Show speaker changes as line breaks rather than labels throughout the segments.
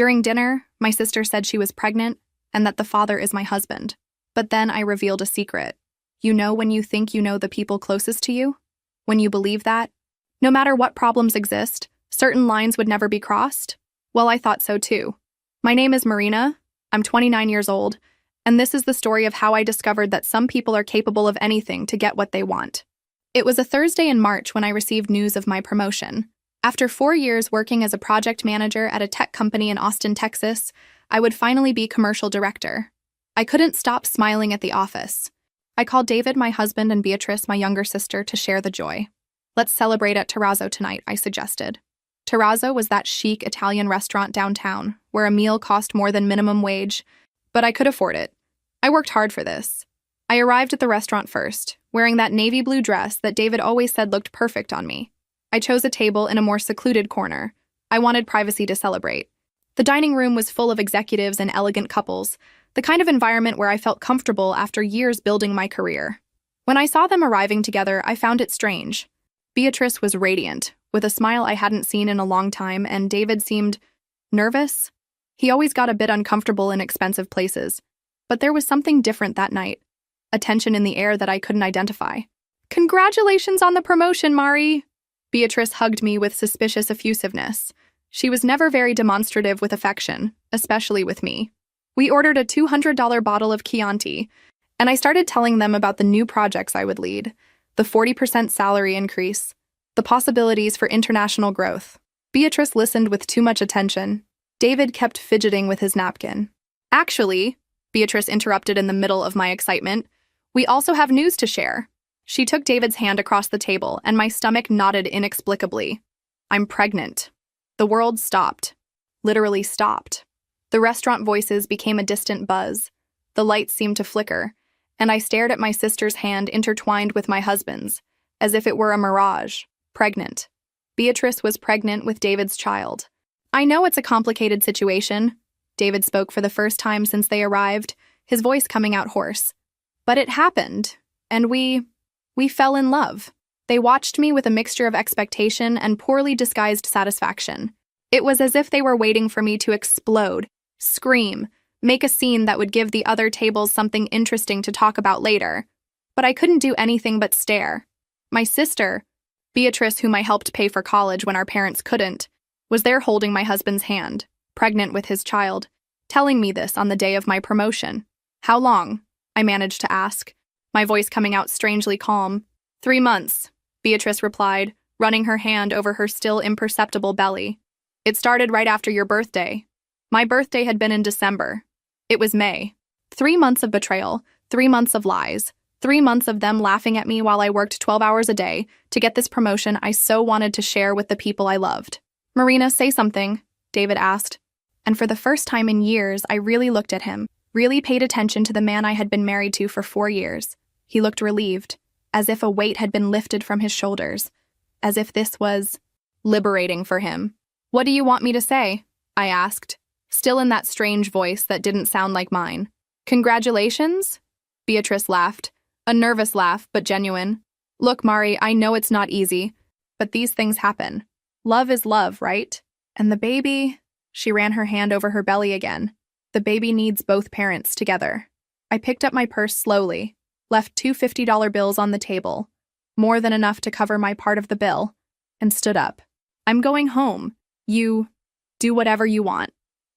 During dinner, my sister said she was pregnant and that the father is my husband. But then I revealed a secret. You know when you think you know the people closest to you? When you believe that? No matter what problems exist, certain lines would never be crossed? Well, I thought so too. My name is Marina, I'm 29 years old, and this is the story of how I discovered that some people are capable of anything to get what they want. It was a Thursday in March when I received news of my promotion. After 4 years working as a project manager at a tech company in Austin, Texas, I would finally be commercial director. I couldn't stop smiling at the office. I called David, my husband, and Beatrice, my younger sister, to share the joy. Let's celebrate at Terrazzo tonight, I suggested. Terrazzo was that chic Italian restaurant downtown, where a meal cost more than minimum wage, but I could afford it. I worked hard for this. I arrived at the restaurant first, wearing that navy blue dress that David always said looked perfect on me. I chose a table in a more secluded corner. I wanted privacy to celebrate. The dining room was full of executives and elegant couples, the kind of environment where I felt comfortable after years building my career. When I saw them arriving together, I found it strange. Beatrice was radiant, with a smile I hadn't seen in a long time, and David seemed nervous. He always got a bit uncomfortable in expensive places, but there was something different that night, a tension in the air that I couldn't identify. Congratulations on the promotion, Mari! Beatrice hugged me with suspicious effusiveness. She was never very demonstrative with affection, especially with me. We ordered a $200 bottle of Chianti, and I started telling them about the new projects I would lead, the 40% salary increase, the possibilities for international growth. Beatrice listened with too much attention. David kept fidgeting with his napkin. Actually, Beatrice interrupted in the middle of my excitement, we also have news to share. She took David's hand across the table, and my stomach knotted inexplicably. I'm pregnant. The world stopped. Literally stopped. The restaurant voices became a distant buzz. The lights seemed to flicker, and I stared at my sister's hand intertwined with my husband's, as if it were a mirage. Pregnant. Beatrice was pregnant with David's child. I know it's a complicated situation. David spoke for the first time since they arrived, his voice coming out hoarse. But it happened, and we fell in love. They watched me with a mixture of expectation and poorly disguised satisfaction. It was as if they were waiting for me to explode, scream, make a scene that would give the other tables something interesting to talk about later. But I couldn't do anything but stare. My sister, Beatrice, whom I helped pay for college when our parents couldn't, was there holding my husband's hand, pregnant with his child, telling me this on the day of my promotion. How long? I managed to ask, my voice coming out strangely calm. 3 months, Beatrice replied, running her hand over her still imperceptible belly. It started right after your birthday. My birthday had been in December. It was May. 3 months of betrayal, 3 months of lies, 3 months of them laughing at me while I worked 12 hours a day to get this promotion I so wanted to share with the people I loved. Marina, say something, David asked. And for the first time in years, I really looked at him, really paid attention to the man I had been married to for 4 years. He looked relieved, as if a weight had been lifted from his shoulders, as if this was liberating for him. What do you want me to say? I asked, still in that strange voice that didn't sound like mine. Congratulations? Beatrice laughed, a nervous laugh, but genuine. Look, Mari, I know it's not easy, but these things happen. Love is love, right? And the baby... She ran her hand over her belly again. The baby needs both parents together. I picked up my purse slowly, left 2 $50 bills on the table, more than enough to cover my part of the bill, and stood up. I'm going home. You do whatever you want.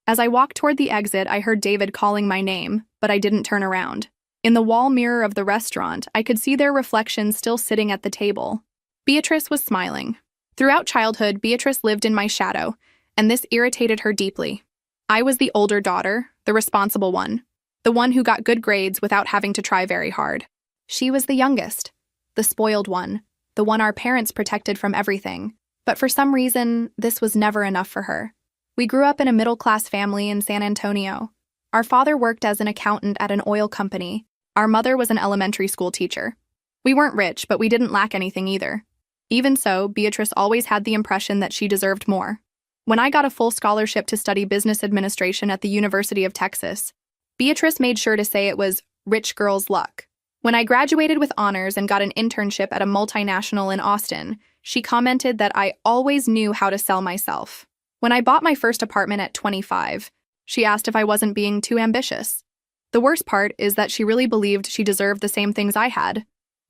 As I walked toward the exit, I heard David calling my name, but I didn't turn around. In the wall mirror of the restaurant, I could see their reflections still sitting at the table. Beatrice was smiling. Throughout childhood, Beatrice lived in my shadow, and this irritated her deeply. I was the older daughter, the responsible one, the one who got good grades without having to try very hard. She was the youngest, the spoiled one, the one our parents protected from everything. But for some reason, this was never enough for her. We grew up in a middle-class family in San Antonio. Our father worked as an accountant at an oil company. Our mother was an elementary school teacher. We weren't rich, but we didn't lack anything either. Even so, Beatrice always had the impression that she deserved more. When I got a full scholarship to study business administration at the University of Texas, Beatrice made sure to say it was rich girl's luck. When I graduated with honors and got an internship at a multinational in Austin, she commented that I always knew how to sell myself. When I bought my first apartment at 25, she asked if I wasn't being too ambitious. The worst part is that she really believed she deserved the same things I had,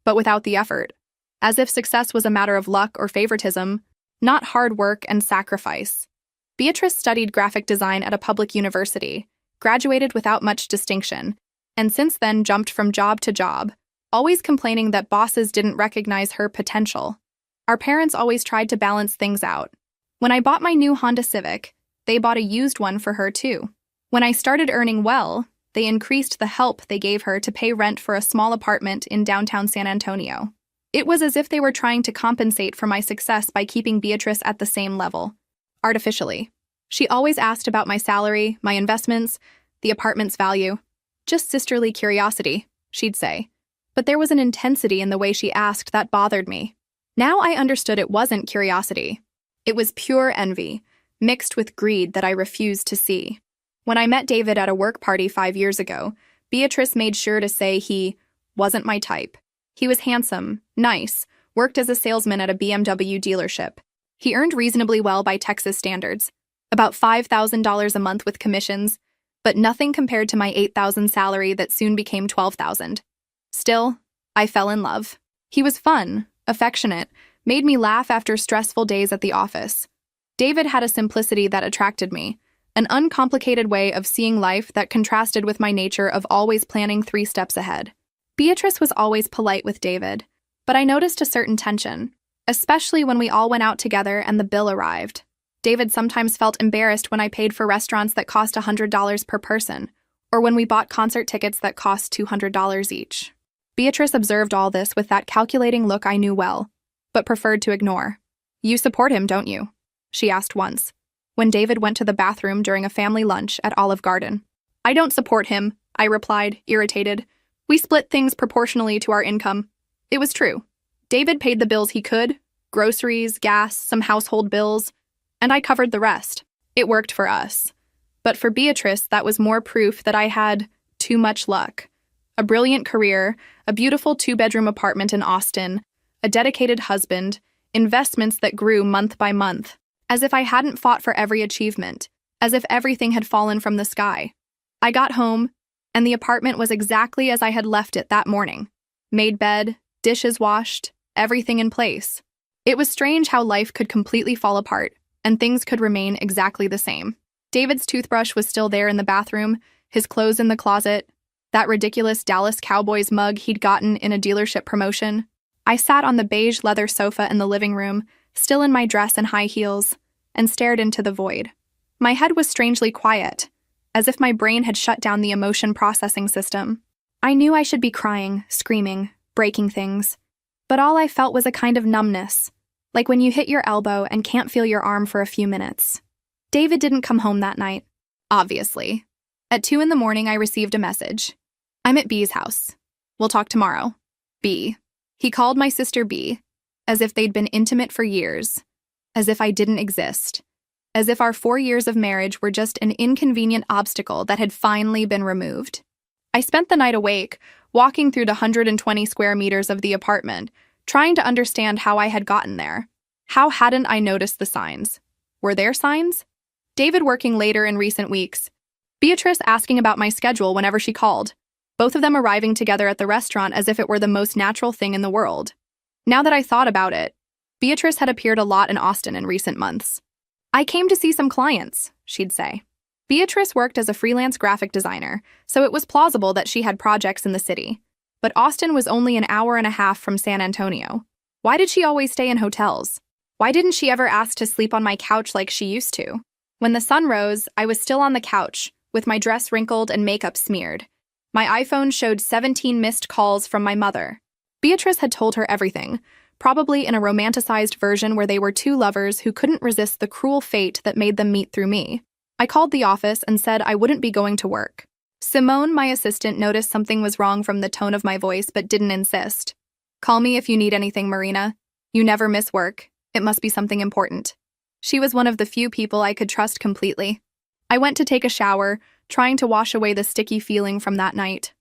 but without the effort. As if success was a matter of luck or favoritism, not hard work and sacrifice. Beatrice studied graphic design at a public university, graduated without much distinction, and since then jumped from job to job, always complaining that bosses didn't recognize her potential. Our parents always tried to balance things out. When I bought my new Honda Civic, they bought a used one for her too. When I started earning well, they increased the help they gave her to pay rent for a small apartment in downtown San Antonio. It was as if they were trying to compensate for my success by keeping Beatrice at the same level, artificially. She always asked about my salary, my investments, the apartment's value. Just sisterly curiosity, she'd say. But there was an intensity in the way she asked that bothered me. Now I understood it wasn't curiosity. It was pure envy, mixed with greed that I refused to see. When I met David at a work party 5 years ago, Beatrice made sure to say he wasn't my type. He was handsome, nice, worked as a salesman at a BMW dealership. He earned reasonably well by Texas standards, about $5,000 a month with commissions, but nothing compared to my $8,000 salary that soon became $12,000. Still, I fell in love. He was fun, affectionate, made me laugh after stressful days at the office. David had a simplicity that attracted me, an uncomplicated way of seeing life that contrasted with my nature of always planning 3 steps ahead. Beatrice was always polite with David, but I noticed a certain tension, especially when we all went out together and the bill arrived. David sometimes felt embarrassed when I paid for restaurants that cost $100 per person, or when we bought concert tickets that cost $200 each. Beatrice observed all this with that calculating look I knew well, but preferred to ignore. "You support him, don't you?" she asked once, when David went to the bathroom during a family lunch at Olive Garden. "I don't support him," I replied, irritated. "We split things proportionally to our income." It was true. David paid the bills he could, groceries, gas, some household bills, and I covered the rest. It worked for us. But for Beatrice, that was more proof that I had too much luck. A brilliant career, a beautiful 2-bedroom apartment in Austin, a dedicated husband, investments that grew month by month, as if I hadn't fought for every achievement, as if everything had fallen from the sky. I got home, and the apartment was exactly as I had left it that morning. Made bed, dishes washed, everything in place. It was strange how life could completely fall apart, and things could remain exactly the same. David's toothbrush was still there in the bathroom, his clothes in the closet, that ridiculous Dallas Cowboys mug he'd gotten in a dealership promotion. I sat on the beige leather sofa in the living room, still in my dress and high heels, and stared into the void. My head was strangely quiet, as if my brain had shut down the emotion processing system. I knew I should be crying, screaming, breaking things, but all I felt was a kind of numbness, like when you hit your elbow and can't feel your arm for a few minutes. David didn't come home that night, obviously. At 2 in the morning, I received a message. "I'm at B's house. We'll talk tomorrow." B. He called my sister B, as if they'd been intimate for years, as if I didn't exist, as if our 4 years of marriage were just an inconvenient obstacle that had finally been removed. I spent the night awake, walking through the 120 square meters of the apartment, trying to understand how I had gotten there. How hadn't I noticed the signs? Were there signs? David working later in recent weeks. Beatrice asking about my schedule whenever she called. Both of them arriving together at the restaurant as if it were the most natural thing in the world. Now that I thought about it, Beatrice had appeared a lot in Austin in recent months. "I came to see some clients," she'd say. Beatrice worked as a freelance graphic designer, so it was plausible that she had projects in the city. But Austin was only an hour and a half from San Antonio. Why did she always stay in hotels? Why didn't she ever ask to sleep on my couch like she used to? When the sun rose, I was still on the couch, with my dress wrinkled and makeup smeared. My iPhone showed 17 missed calls from my mother. Beatrice had told her everything, probably in a romanticized version where they were 2 lovers who couldn't resist the cruel fate that made them meet through me. I called the office and said I wouldn't be going to work. Simone, my assistant, noticed something was wrong from the tone of my voice but didn't insist. "Call me if you need anything, Marina. You never miss work. It must be something important." She was one of the few people I could trust completely. I went to take a shower, trying to wash away the sticky feeling from that night.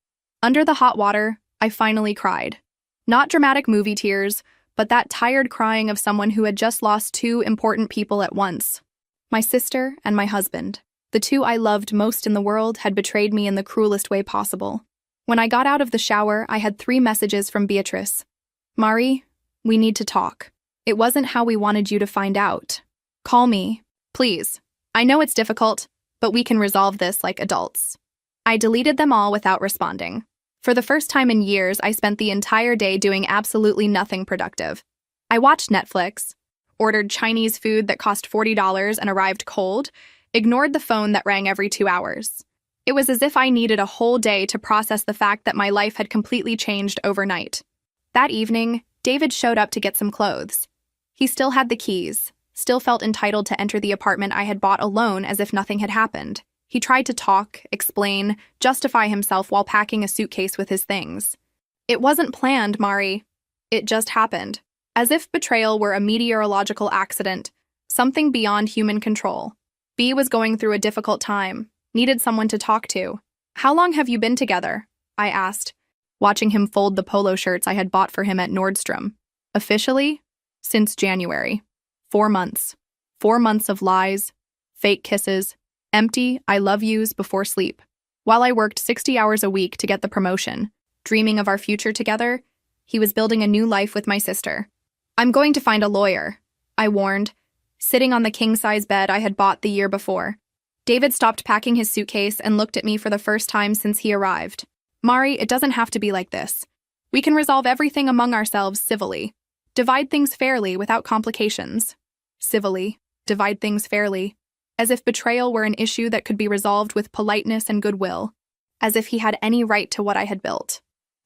Under the hot water, I finally cried. Not dramatic movie tears, but that tired crying of someone who had just lost 2 important people at once. My sister and my husband, the two I loved most in the world, had betrayed me in the cruelest way possible. When I got out of the shower, I had 3 messages from Beatrice. Mari, we need to talk. It wasn't how we wanted you to find out. Call me, please. I know it's difficult, but we can resolve this like adults. I deleted them all without responding. For the first time in years, I spent the entire day doing absolutely nothing productive. I watched Netflix, ordered Chinese food that cost $40 and arrived cold, ignored the phone that rang every 2 hours. It was as if I needed a whole day to process the fact that my life had completely changed overnight. That evening, David showed up to get some clothes. He still had the keys, still felt entitled to enter the apartment I had bought alone as if nothing had happened. He tried to talk, explain, justify himself while packing a suitcase with his things. It wasn't planned, Mari. It just happened. As if betrayal were a meteorological accident, something beyond human control. B was going through a difficult time, needed someone to talk to. How long have you been together? I asked, watching him fold the polo shirts I had bought for him at Nordstrom. Officially? Since January. 4 months. 4 months of lies, fake kisses, empty I love yous before sleep. While I worked 60 hours a week to get the promotion, dreaming of our future together, he was building a new life with my sister. I'm going to find a lawyer, I warned, sitting on the king-size bed I had bought the year before. David stopped packing his suitcase and looked at me for the first time since he arrived. Mari, it doesn't have to be like this. We can resolve everything among ourselves civilly. Divide things fairly without complications. Civilly. Divide things fairly. As if betrayal were an issue that could be resolved with politeness and goodwill. As if he had any right to what I had built.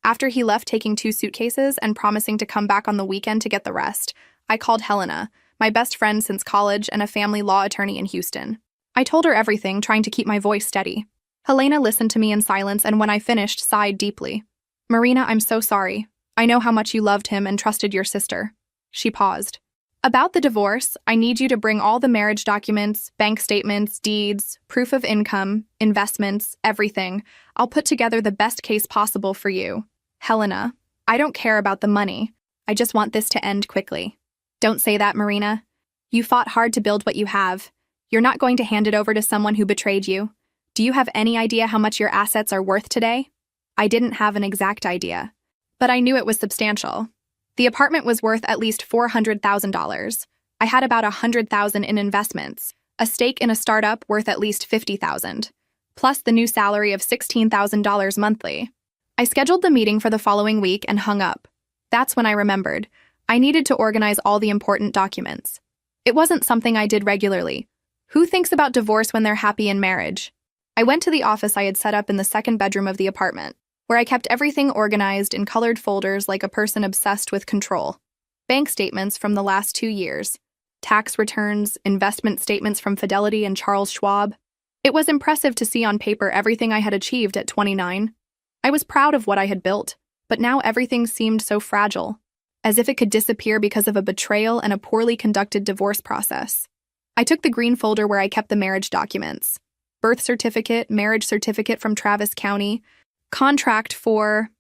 After he left taking 2 suitcases and promising to come back on the weekend to get the rest, I called Helena, my best friend since college and a family law attorney in Houston. I told her everything, trying to keep my voice steady. Helena listened to me in silence and when I finished, sighed deeply. Marina, I'm so sorry. I know how much you loved him and trusted your sister. She paused. About the divorce, I need you to bring all the marriage documents, bank statements, deeds, proof of income, investments, everything. I'll put together the best case possible for you. Helena, I don't care about the money. I just want this to end quickly. Don't say that, Marina. You fought hard to build what you have. You're not going to hand it over to someone who betrayed you. Do you have any idea how much your assets are worth today? I didn't have an exact idea, but I knew it was substantial. The apartment was worth at least $400,000. I had about $100,000 in investments, a stake in a startup worth at least $50,000, plus the new salary of $16,000 monthly. I scheduled the meeting for the following week and hung up. That's when I remembered. I needed to organize all the important documents. It wasn't something I did regularly. Who thinks about divorce when they're happy in marriage? I went to the office I had set up in the 2nd bedroom of the apartment, where I kept everything organized in colored folders like a person obsessed with control. Bank statements from the last 2 years, tax returns, investment statements from Fidelity and Charles Schwab. It was impressive to see on paper everything I had achieved at 29. I was proud of what I had built, but now everything seemed so fragile, as if it could disappear because of a betrayal and a poorly conducted divorce process. I took the green folder where I kept the marriage documents. Birth certificate, marriage certificate from Travis County, contract for...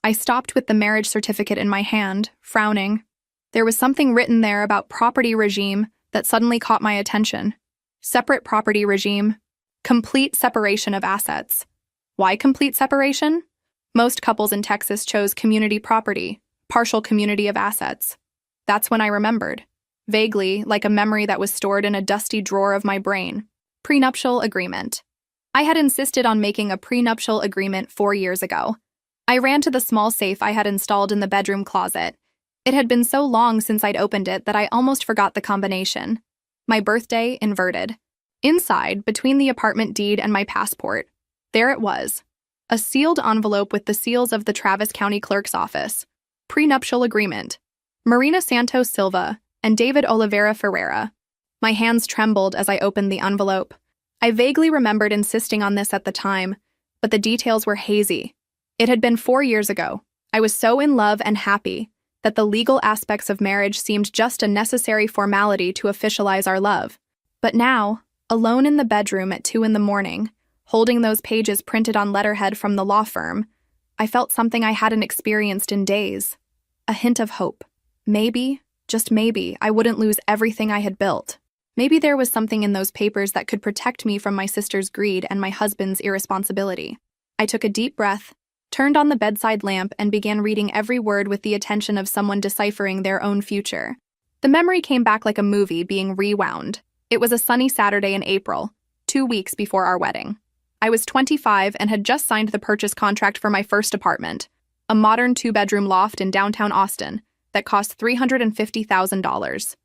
I stopped with the marriage certificate in my hand, frowning. There was something written there about property regime that suddenly caught my attention. Separate property regime. Complete separation of assets. Why complete separation? Most couples in Texas chose community property, partial community of assets. That's when I remembered. Vaguely, like a memory that was stored in a dusty drawer of my brain. Prenuptial agreement. I had insisted on making a prenuptial agreement 4 years ago. I ran to the small safe I had installed in the bedroom closet. It had been so long since I'd opened it that I almost forgot the combination. My birthday inverted. Inside, between the apartment deed and my passport, there it was. A sealed envelope with the seals of the Travis County Clerk's office. Prenuptial agreement. Marina Santos Silva and David Oliveira Ferreira. My hands trembled as I opened the envelope. I vaguely remembered insisting on this at the time, but the details were hazy. It had been 4 years ago. I was so in love and happy that the legal aspects of marriage seemed just a necessary formality to officialize our love. But now, alone in the bedroom at 2 a.m, holding those pages printed on letterhead from the law firm, I felt something I hadn't experienced in days. A hint of hope. Maybe, just maybe, I wouldn't lose everything I had built. Maybe there was something in those papers that could protect me from my sister's greed and my husband's irresponsibility. I took a deep breath, turned on the bedside lamp, and began reading every word with the attention of someone deciphering their own future. The memory came back like a movie being rewound. It was a sunny Saturday in April, 2 weeks before our wedding. I was 25 and had just signed the purchase contract for my first apartment, a modern 2-bedroom loft in downtown Austin that cost $350,000.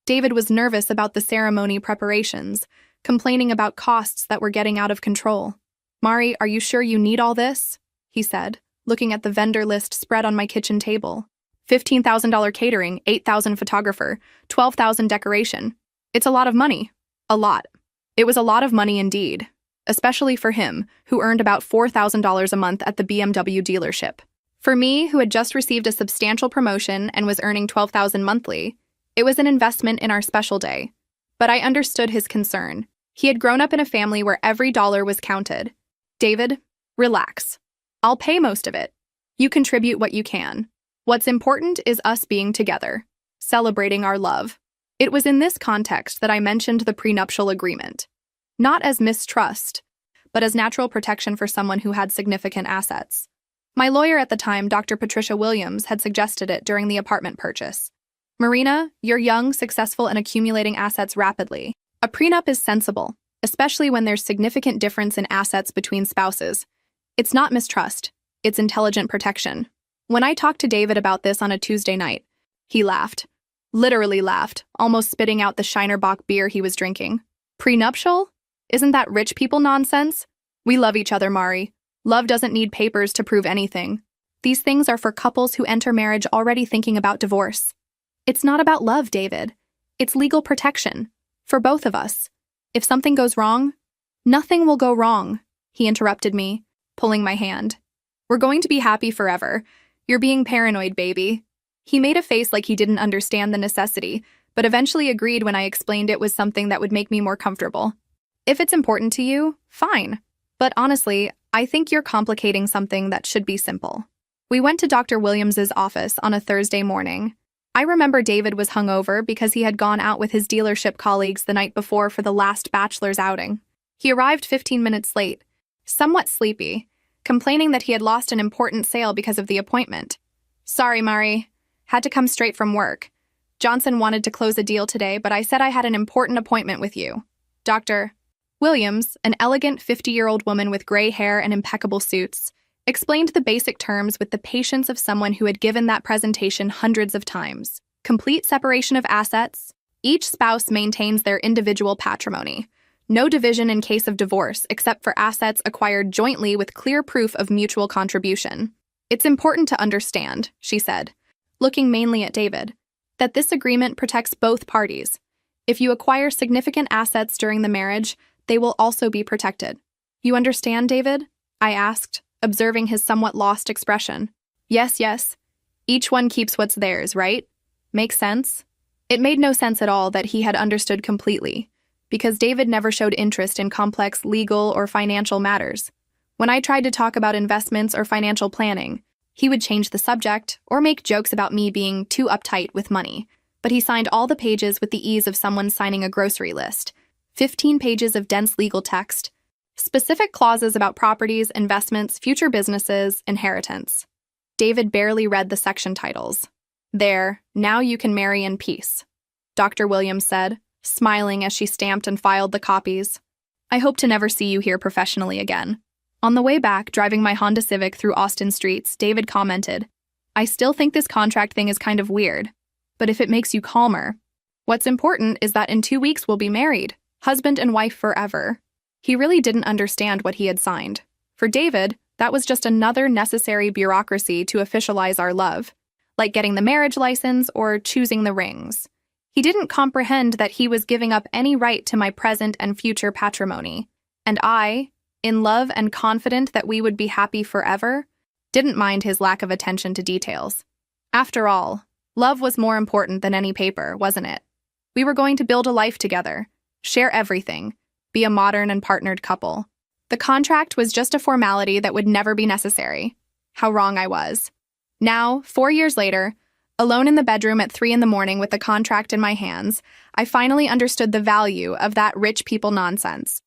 David was nervous about the ceremony preparations, complaining about costs that were getting out of control. "Mari, are you sure you need all this?" he said, looking at the vendor list spread on my kitchen table. $15,000 catering, $8,000 photographer, $12,000 decoration. It's a lot of money. A lot. It was a lot of money indeed, especially for him, who earned about $4,000 a month at the BMW dealership. For me, who had just received a substantial promotion and was earning $12,000 monthly, it was an investment in our special day. But I understood his concern. He had grown up in a family where every dollar was counted. "David, relax. I'll pay most of it. You contribute what you can. What's important is us being together, celebrating our love." It was in this context that I mentioned the prenuptial agreement. Not as mistrust, but as natural protection for someone who had significant assets. My lawyer at the time, Dr. Patricia Williams, had suggested it during the apartment purchase. "Marina, you're young, successful, and accumulating assets rapidly. A prenup is sensible, especially when there's significant difference in assets between spouses. It's not mistrust, it's intelligent protection." When I talked to David about this on a Tuesday night, he laughed. Literally laughed, almost spitting out the Shinerbach beer he was drinking. "Prenuptial? Isn't that rich people nonsense? We love each other, Mari. Love doesn't need papers to prove anything. These things are for couples who enter marriage already thinking about divorce. It's not about love, David. It's legal protection. For both of us. If something goes wrong, nothing will go wrong," he interrupted me, pulling my hand. "We're going to be happy forever. You're being paranoid, baby." He made a face like he didn't understand the necessity, but eventually agreed when I explained it was something that would make me more comfortable. "If it's important to you, fine. But honestly, I think you're complicating something that should be simple." We went to Dr. Williams's office on a Thursday morning. I remember David was hungover because he had gone out with his dealership colleagues the night before for the last bachelor's outing. He arrived 15 minutes late, somewhat sleepy, complaining that he had lost an important sale because of the appointment. "Sorry, Mari. Had to come straight from work. Johnson wanted to close a deal today, but I said I had an important appointment with you." Dr. Williams, an elegant 50-year-old woman with gray hair and impeccable suits, explained the basic terms with the patience of someone who had given that presentation hundreds of times. Complete separation of assets. Each spouse maintains their individual patrimony. No division in case of divorce except for assets acquired jointly with clear proof of mutual contribution. "It's important to understand," she said, looking mainly at David, "that this agreement protects both parties. If you acquire significant assets during the marriage, they will also be protected." "You understand, David?" I asked, observing his somewhat lost expression. Yes. Each one keeps what's theirs, right? Makes sense?" It made no sense at all that he had understood completely, because David never showed interest in complex legal or financial matters. When I tried to talk about investments or financial planning, he would change the subject or make jokes about me being too uptight with money, but he signed all the pages with the ease of someone signing a grocery list. 15 pages of dense legal text, specific clauses about properties, investments, future businesses, inheritance. David barely read the section titles. "There, now you can marry in peace," Dr. Williams said, smiling as she stamped and filed the copies. "I hope to never see you here professionally again." On the way back, driving my Honda Civic through Austin streets, David commented, "I still think this contract thing is kind of weird, but if it makes you calmer, what's important is that in 2 weeks we'll be married, husband and wife forever." He really didn't understand what he had signed. For David, that was just another necessary bureaucracy to officialize our love, like getting the marriage license or choosing the rings. He didn't comprehend that he was giving up any right to my present and future patrimony. And I, in love and confident that we would be happy forever, didn't mind his lack of attention to details. After all, love was more important than any paper, wasn't it? We were going to build a life together, share everything, be a modern and partnered couple. The contract was just a formality that would never be necessary. How wrong I was. Now, 4 years later, Alone in the bedroom at 3 in the morning with the contract in my hands, I finally understood the value of that rich people nonsense.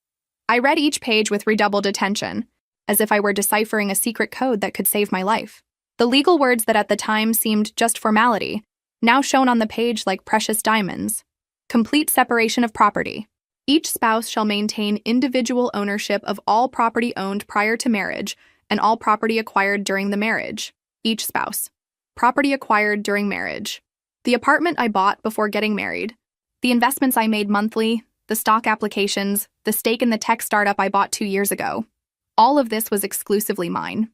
I read each page with redoubled attention, as if I were deciphering a secret code that could save my life. The legal words that at the time seemed just formality, now shone on the page like precious diamonds. Complete separation of property. Each spouse shall maintain individual ownership of all property owned prior to marriage and all property acquired during the marriage. Each spouse. Property acquired during marriage. The apartment I bought before getting married. The investments I made monthly, the stock applications, the stake in the tech startup I bought 2 years ago. All of this was exclusively mine.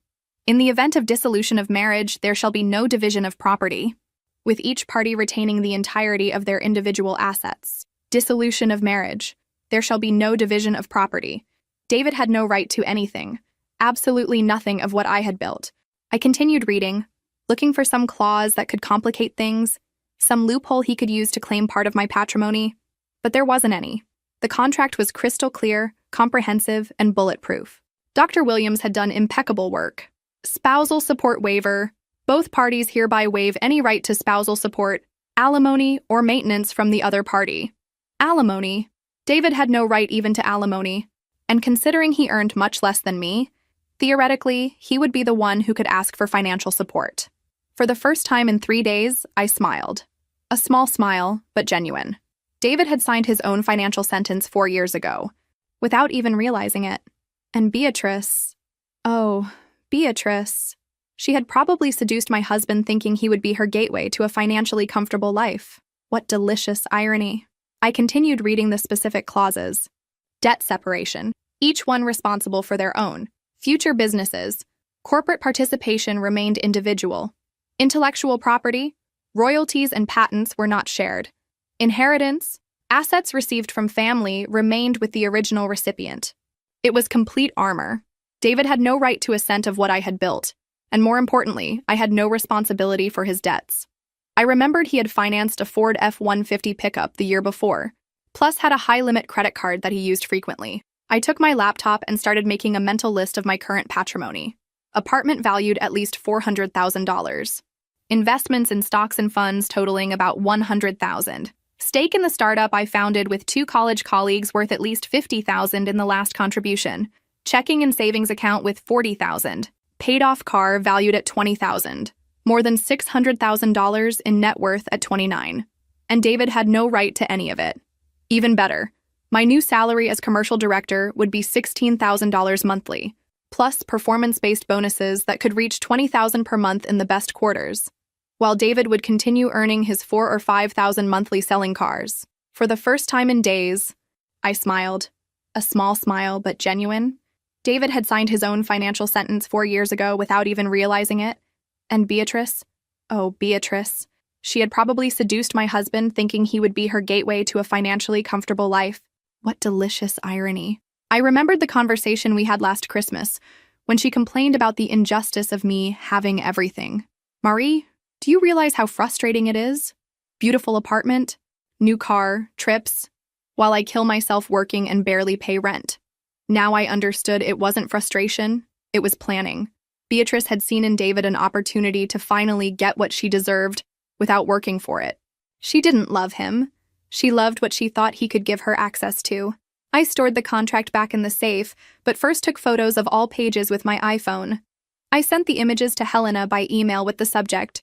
In the event of dissolution of marriage, there shall be no division of property, with each party retaining the entirety of their individual assets. Dissolution of marriage. There shall be no division of property. David had no right to anything, absolutely nothing of what I had built. I continued reading, looking for some clause that could complicate things, some loophole he could use to claim part of my patrimony, but there wasn't any. The contract was crystal clear, comprehensive, and bulletproof. Dr. Williams had done impeccable work. Spousal support waiver. Both parties hereby waive any right to spousal support, alimony, or maintenance from the other party. Alimony. David had no right even to alimony, and considering he earned much less than me, theoretically, he would be the one who could ask for financial support. For the first time in 3 days, I smiled. A small smile, but genuine. David had signed his own financial sentence 4 years ago, without even realizing it. And Beatrice... Oh, Beatrice... She had probably seduced my husband thinking he would be her gateway to a financially comfortable life. What delicious irony. I continued reading the specific clauses. Debt separation, each one responsible for their own. Future businesses. Corporate participation remained individual. Intellectual property. Royalties and patents were not shared. Inheritance. Assets received from family remained with the original recipient. It was complete armor. David had no right to a cent of what I had built. And more importantly, I had no responsibility for his debts. I remembered he had financed a Ford F-150 pickup the year before, plus had a high-limit credit card that he used frequently. I took my laptop and started making a mental list of my current patrimony. Apartment valued at least $400,000. Investments in stocks and funds totaling about $100,000. Stake in the startup I founded with 2 college colleagues worth at least $50,000 in the last contribution. Checking and savings account with $40,000. Paid-off car valued at $20,000, more than $600,000 in net worth at 29. And David had no right to any of it. Even better, my new salary as commercial director would be $16,000 monthly, plus performance-based bonuses that could reach $20,000 per month in the best quarters, while David would continue earning his $4,000 or $5,000 monthly selling cars. For the first time in days, I smiled. A small smile, but genuine. David had signed his own financial sentence 4 years ago without even realizing it. And Beatrice? Oh, Beatrice. She had probably seduced my husband thinking he would be her gateway to a financially comfortable life. What delicious irony. I remembered the conversation we had last Christmas, when she complained about the injustice of me having everything. Marie, do you realize how frustrating it is? Beautiful apartment, new car, trips, while I kill myself working and barely pay rent. Now I understood it wasn't frustration, it was planning. Beatrice had seen in David an opportunity to finally get what she deserved without working for it. She didn't love him. She loved what she thought he could give her access to. I stored the contract back in the safe, but first took photos of all pages with my iPhone. I sent the images to Helena by email with the subject,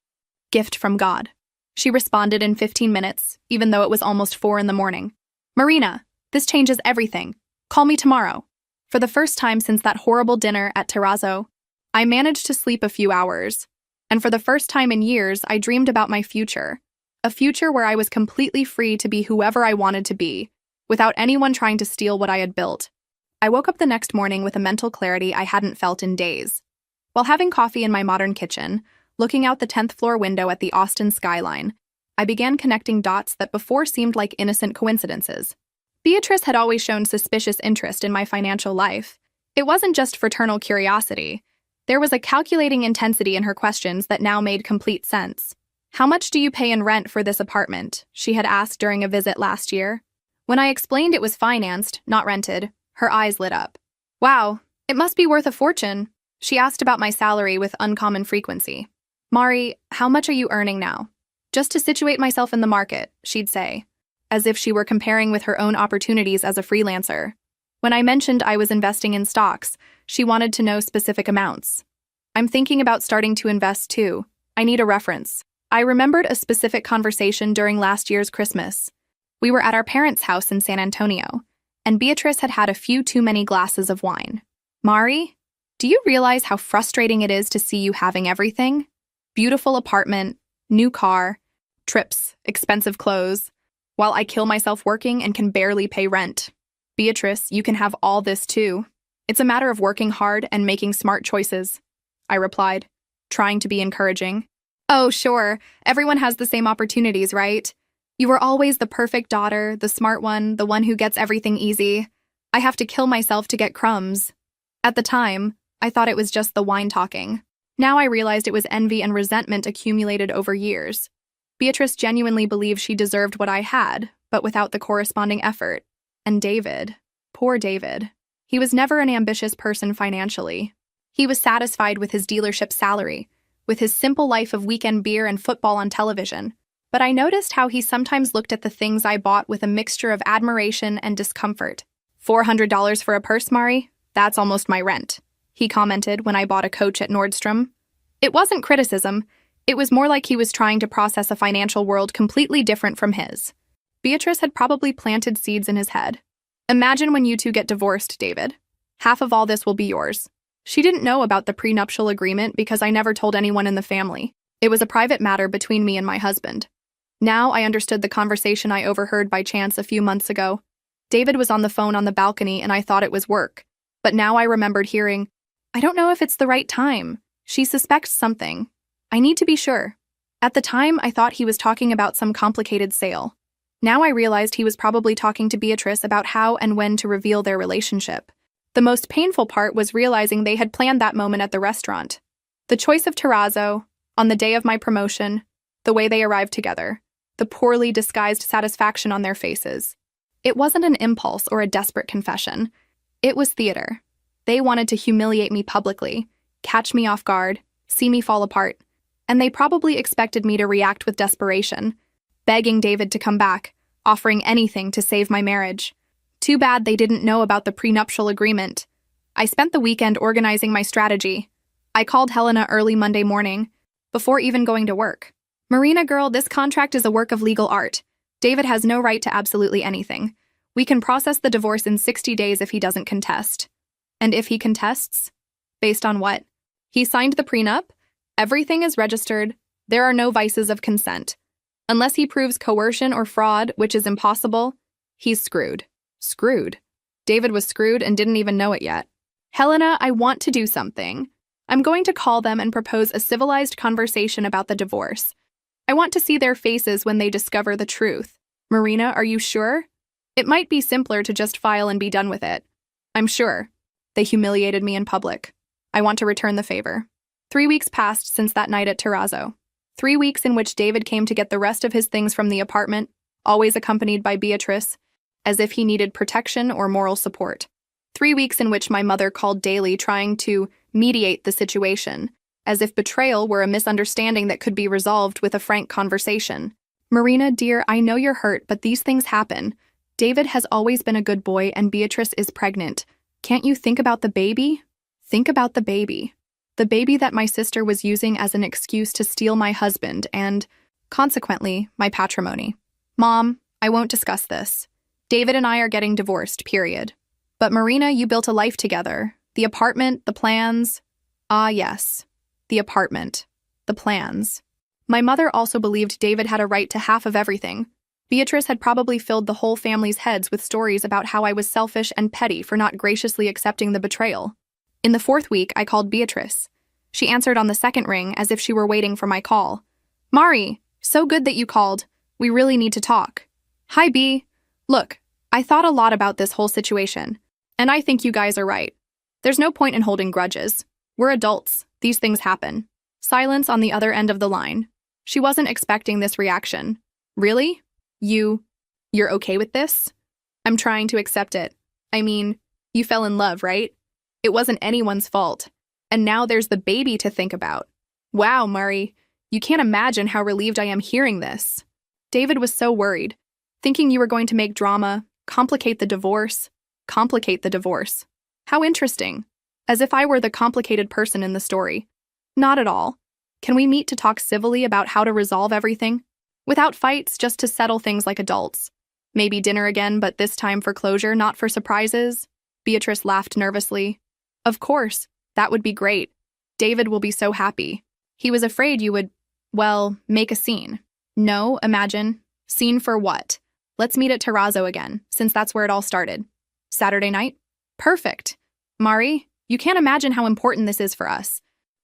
"Gift from God." She responded in 15 minutes, even though it was almost 4 in the morning. "Marina, this changes everything. Call me tomorrow." For the first time since that horrible dinner at Terrazzo, I managed to sleep a few hours. And for the first time in years, I dreamed about my future. A future where I was completely free to be whoever I wanted to be, without anyone trying to steal what I had built. I woke up the next morning with a mental clarity I hadn't felt in days. While having coffee in my modern kitchen, looking out the 10th floor window at the Austin skyline, I began connecting dots that before seemed like innocent coincidences. Beatrice had always shown suspicious interest in my financial life. It wasn't just fraternal curiosity. There was a calculating intensity in her questions that now made complete sense. "How much do you pay in rent for this apartment?" she had asked during a visit last year. When I explained it was financed, not rented, her eyes lit up. "Wow, it must be worth a fortune." She asked about my salary with uncommon frequency. "Mari, how much are you earning now?" Just to situate myself in the market, she'd say, as if she were comparing with her own opportunities as a freelancer. When I mentioned I was investing in stocks, she wanted to know specific amounts. I'm thinking about starting to invest too. I need a reference. I remembered a specific conversation during last year's Christmas. We were at our parents' house in San Antonio, and Beatrice had had a few too many glasses of wine. Mari, do you realize how frustrating it is to see you having everything? Beautiful apartment, new car, trips, expensive clothes, while I kill myself working and can barely pay rent. Beatrice, you can have all this too. It's a matter of working hard and making smart choices, I replied, trying to be encouraging. Oh, sure, everyone has the same opportunities, right? You were always the perfect daughter, the smart one, the one who gets everything easy. I have to kill myself to get crumbs. At the time, I thought it was just the wine talking. Now I realized it was envy and resentment accumulated over years. Beatrice genuinely believed she deserved what I had, but without the corresponding effort. And David, poor David. He was never an ambitious person financially. He was satisfied with his dealership salary, with his simple life of weekend beer and football on television. But I noticed how he sometimes looked at the things I bought with a mixture of admiration and discomfort. $400 for a purse, Mari? That's almost my rent, he commented when I bought a coach at Nordstrom. It wasn't criticism. It was more like he was trying to process a financial world completely different from his. Beatrice had probably planted seeds in his head. Imagine when you two get divorced, David. Half of all this will be yours. She didn't know about the prenuptial agreement because I never told anyone in the family. It was a private matter between me and my husband. Now I understood the conversation I overheard by chance a few months ago. David was on the phone on the balcony and I thought it was work. But now I remembered hearing, I don't know if it's the right time. She suspects something. I need to be sure. At the time, I thought he was talking about some complicated sale. Now I realized he was probably talking to Beatrice about how and when to reveal their relationship. The most painful part was realizing they had planned that moment at the restaurant. The choice of terrazzo, on the day of my promotion, the way they arrived together, the poorly disguised satisfaction on their faces. It wasn't an impulse or a desperate confession. It was theater. They wanted to humiliate me publicly, catch me off guard, see me fall apart, and they probably expected me to react with desperation, begging David to come back, offering anything to save my marriage. Too bad they didn't know about the prenuptial agreement. I spent the weekend organizing my strategy. I called Helena early Monday morning, before even going to work. Marina girl, this contract is a work of legal art. David has no right to absolutely anything. We can process the divorce in 60 days if he doesn't contest. And if he contests? Based on what? He signed the prenup. Everything is registered. There are no vices of consent. Unless he proves coercion or fraud, which is impossible, he's screwed. Screwed. David was screwed and didn't even know it yet. Helena, I want to do something. I'm going to call them and propose a civilized conversation about the divorce. I want to see their faces when they discover the truth. Marina, are you sure? It might be simpler to just file and be done with it. I'm sure. They humiliated me in public. I want to return the favor. 3 weeks passed since that night at Terrazzo. 3 weeks in which David came to get the rest of his things from the apartment, always accompanied by Beatrice, as if he needed protection or moral support. 3 weeks in which my mother called daily trying to mediate the situation, as if betrayal were a misunderstanding that could be resolved with a frank conversation. Marina, dear, I know you're hurt, but these things happen. David has always been a good boy and Beatrice is pregnant. Can't you think about the baby? Think about the baby. The baby that my sister was using as an excuse to steal my husband and, consequently, my patrimony. Mom, I won't discuss this. David and I are getting divorced, period. But Marina, you built a life together. The apartment, the plans. Ah, yes. The apartment. The plans. My mother also believed David had a right to half of everything. Beatrice had probably filled the whole family's heads with stories about how I was selfish and petty for not graciously accepting the betrayal. In the 4th week, I called Beatrice. She answered on the 2nd ring as if she were waiting for my call. Mari, so good that you called. We really need to talk. Hi, B. Look, I thought a lot about this whole situation, and I think you guys are right. There's no point in holding grudges. We're adults. These things happen. Silence on the other end of the line. She wasn't expecting this reaction. Really? You're okay with this? I'm trying to accept it. I mean, you fell in love, right? It wasn't anyone's fault. And now there's the baby to think about. Wow, Murray, You can't imagine how relieved I am hearing this. David was so worried, thinking you were going to make drama, complicate the divorce. Complicate the divorce. How interesting. As if I were the complicated person in the story. Not at all. Can we meet to talk civilly about how to resolve everything? Without fights, just to settle things like adults. Maybe dinner again, but this time for closure, not for surprises? Beatrice laughed nervously. Of course, that would be great. David will be so happy. He was afraid you would, well, make a scene. No, imagine. Scene for what? Let's meet at Terrazzo again, since that's where it all started. Saturday night? Perfect. Mari, you can't imagine how important this is for us.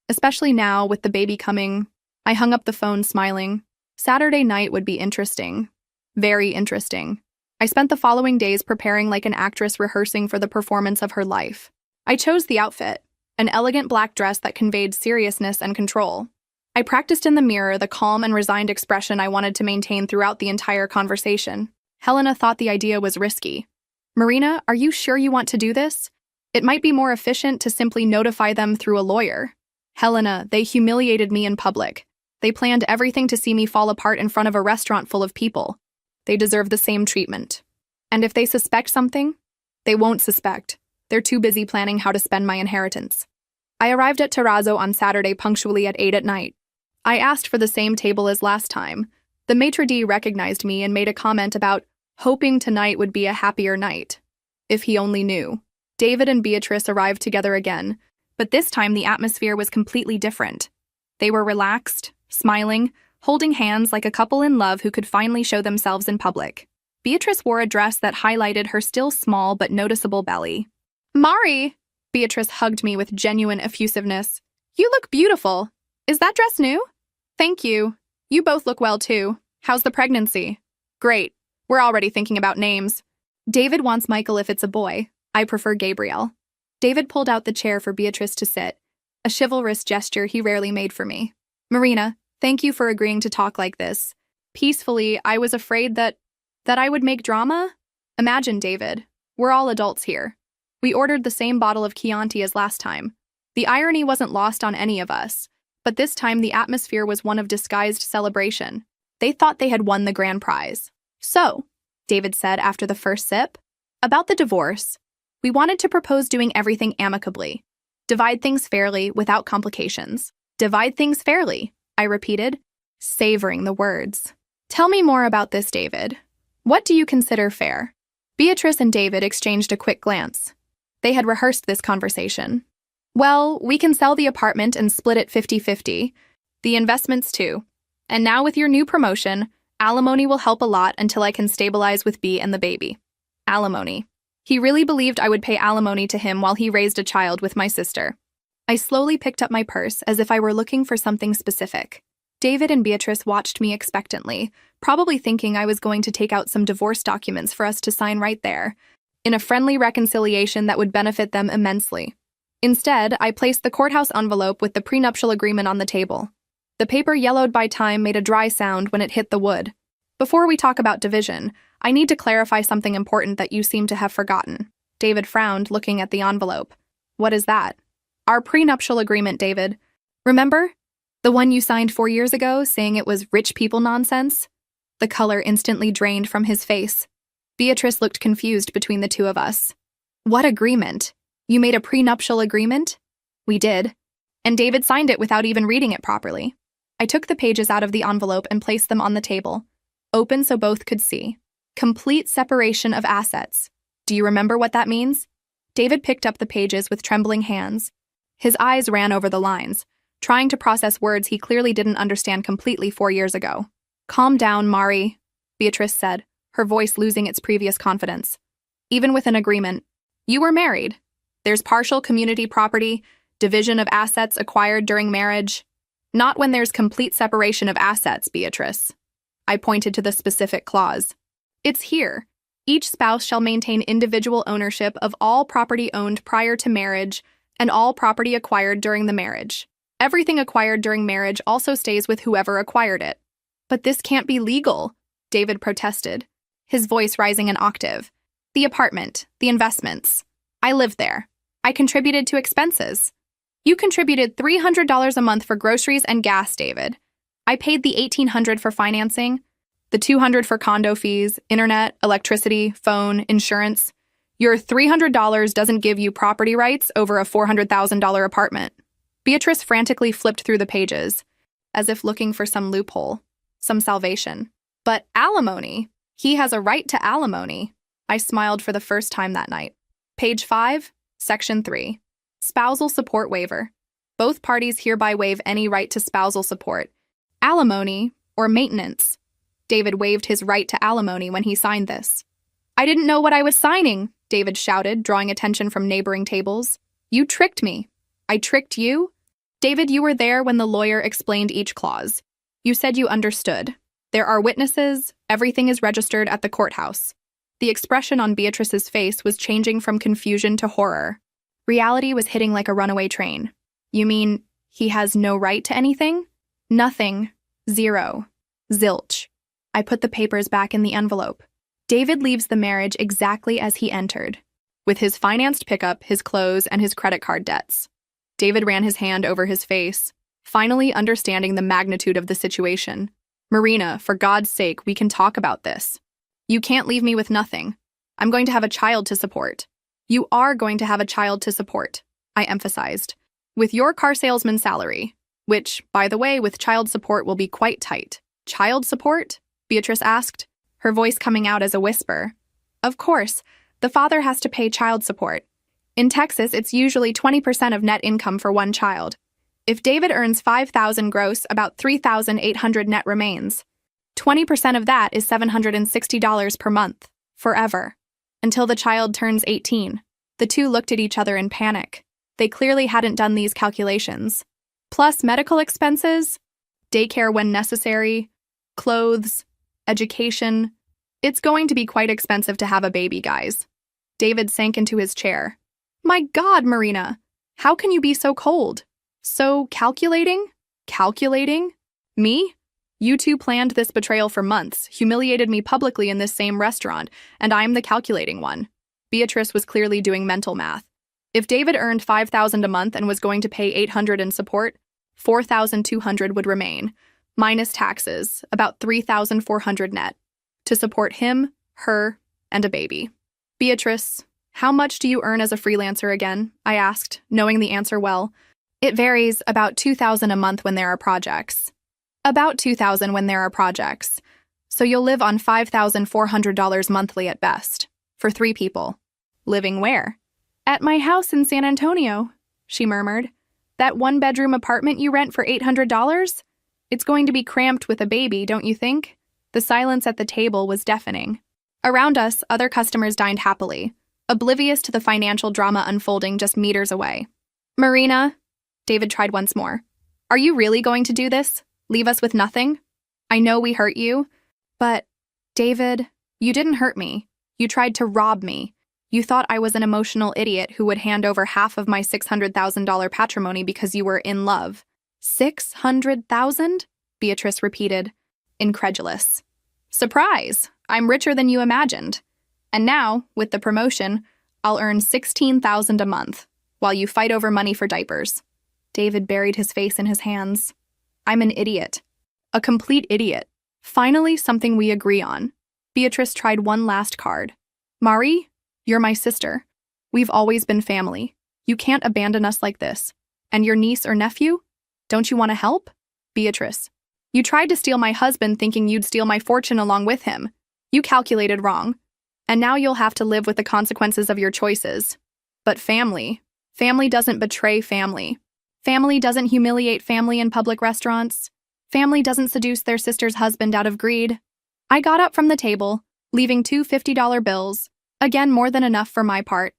Especially now, with the baby coming. I hung up the phone smiling. Saturday night would be interesting. Very interesting. I spent the following days preparing like an actress rehearsing for the performance of her life. I chose the outfit, an elegant black dress that conveyed seriousness and control. I practiced in the mirror the calm and resigned expression I wanted to maintain throughout the entire conversation. Helena thought the idea was risky. Marina, are you sure you want to do this? It might be more efficient to simply notify them through a lawyer. Helena, they humiliated me in public. They planned everything to see me fall apart in front of a restaurant full of people. They deserve the same treatment. And if they suspect something, they won't suspect. They're too busy planning how to spend my inheritance. I arrived at Terrazzo on Saturday punctually at 8 at night. I asked for the same table as last time. The maitre d' recognized me and made a comment about hoping tonight would be a happier night. If he only knew. David and Beatrice arrived together again, but this time the atmosphere was completely different. They were relaxed, smiling, holding hands like a couple in love who could finally show themselves in public. Beatrice wore a dress that highlighted her still small but noticeable belly. Mari! Beatrice hugged me with genuine effusiveness. You look beautiful. Is that dress new? Thank you. You both look well too. How's the pregnancy? Great. We're already thinking about names. David wants Michael if it's a boy. I prefer Gabriel. David pulled out the chair for Beatrice to sit, a chivalrous gesture he rarely made for me. Marina, thank you for agreeing to talk like this. Peacefully, I was afraid that I would make drama? Imagine, David. We're all adults here. We ordered the same bottle of Chianti as last time. The irony wasn't lost on any of us, but this time the atmosphere was one of disguised celebration. They thought they had won the grand prize. So, David said after the first sip, about the divorce, we wanted to propose doing everything amicably. Divide things fairly without complications. Divide things fairly, I repeated, savoring the words. Tell me more about this, David. What do you consider fair? Beatrice and David exchanged a quick glance. They had rehearsed this conversation. Well, we can sell the apartment and split it 50-50. The investments too. And now with your new promotion, alimony will help a lot until I can stabilize with B and the baby. Alimony. He really believed I would pay alimony to him while he raised a child with my sister. I slowly picked up my purse as if I were looking for something specific. David and Beatrice watched me expectantly, probably thinking I was going to take out some divorce documents for us to sign right there, in a friendly reconciliation that would benefit them immensely. Instead, I placed the courthouse envelope with the prenuptial agreement on the table. The paper yellowed by time made a dry sound when it hit the wood. Before we talk about division, I need to clarify something important that you seem to have forgotten. David frowned, looking at the envelope. What is that? Our prenuptial agreement, David. Remember? The one you signed 4 years ago, saying it was rich people nonsense? The color instantly drained from his face. Beatrice looked confused between the two of us. What agreement? You made a prenuptial agreement? We did. And David signed it without even reading it properly. I took the pages out of the envelope and placed them on the table, open so both could see. Complete separation of assets. Do you remember what that means? David picked up the pages with trembling hands. His eyes ran over the lines, trying to process words he clearly didn't understand completely 4 years ago. Calm down, Mari, Beatrice said, her voice losing its previous confidence. Even with an agreement, you were married. There's partial community property, division of assets acquired during marriage. Not when there's complete separation of assets, Beatrice. I pointed to the specific clause. It's here. Each spouse shall maintain individual ownership of all property owned prior to marriage and all property acquired during the marriage. Everything acquired during marriage also stays with whoever acquired it. But this can't be legal, David protested, his voice rising an octave. The apartment, the investments. I lived there. I contributed to expenses. You contributed $300 a month for groceries and gas, David. I paid the $1,800 for financing, the $200 for condo fees, internet, electricity, phone, insurance. Your $300 doesn't give you property rights over a $400,000 apartment. Beatrice frantically flipped through the pages, as if looking for some loophole, some salvation. But alimony? He has a right to alimony. I smiled for the first time that night. Page 5, Section 3. Spousal support waiver. Both parties hereby waive any right to spousal support, alimony, or maintenance. David waived his right to alimony when he signed this. I didn't know what I was signing, David shouted, drawing attention from neighboring tables. You tricked me. I tricked you? David, you were there when the lawyer explained each clause. You said you understood. There are witnesses. Everything is registered at the courthouse. The expression on Beatrice's face was changing from confusion to horror. Reality was hitting like a runaway train. You mean he has no right to anything? Nothing. Zero. Zilch. I put the papers back in the envelope. David leaves the marriage exactly as he entered, with his financed pickup, his clothes, and his credit card debts. David ran his hand over his face, finally understanding the magnitude of the situation. Marina, for God's sake, we can talk about this. You can't leave me with nothing. I'm going to have a child to support. You are going to have a child to support, I emphasized. With your car salesman salary, which, by the way, with child support will be quite tight. Child support? Beatrice asked, her voice coming out as a whisper. Of course, the father has to pay child support. In Texas, it's usually 20% of net income for one child. If David earns $5,000 gross, about $3,800 net remains. 20% of that is $760 per month, forever, until the child turns 18. The two looked at each other in panic. They clearly hadn't done these calculations. Plus medical expenses, daycare when necessary, clothes, education. It's going to be quite expensive to have a baby, guys. David sank into his chair. My God, Marina, how can you be so cold? So calculating? Calculating? Me? You two planned this betrayal for months, humiliated me publicly in this same restaurant, and I'm the calculating one. Beatrice was clearly doing mental math. If David earned $5,000 a month and was going to pay $800 in support, $4,200 would remain, minus taxes, about $3,400 net, to support him, her, and a baby. Beatrice, how much do you earn as a freelancer again? I asked, knowing the answer well. It varies, about $2,000 a month when there are projects. About $2,000 when there are projects. So you'll live on $5,400 monthly at best, for 3 people. Living where? At my house in San Antonio, she murmured. That 1-bedroom apartment you rent for $800? It's going to be cramped with a baby, don't you think? The silence at the table was deafening. Around us, other customers dined happily, oblivious to the financial drama unfolding just meters away. Marina, David tried once more. Are you really going to do this? Leave us with nothing? I know we hurt you, but, David, you didn't hurt me. You tried to rob me. You thought I was an emotional idiot who would hand over half of my $600,000 patrimony because you were in love. $600,000? Beatrice repeated, incredulous. Surprise! I'm richer than you imagined. And now, with the promotion, I'll earn $16,000 a month, while you fight over money for diapers. David buried his face in his hands. I'm an idiot. A complete idiot. Finally, something we agree on. Beatrice tried one last card. Mari, you're my sister. We've always been family. You can't abandon us like this. And your niece or nephew? Don't you want to help? Beatrice. You tried to steal my husband thinking you'd steal my fortune along with him. You calculated wrong. And now you'll have to live with the consequences of your choices. But family doesn't betray family. Family doesn't humiliate family in public restaurants. Family doesn't seduce their sister's husband out of greed. I got up from the table, leaving 2 $50 bills, again more than enough for my part.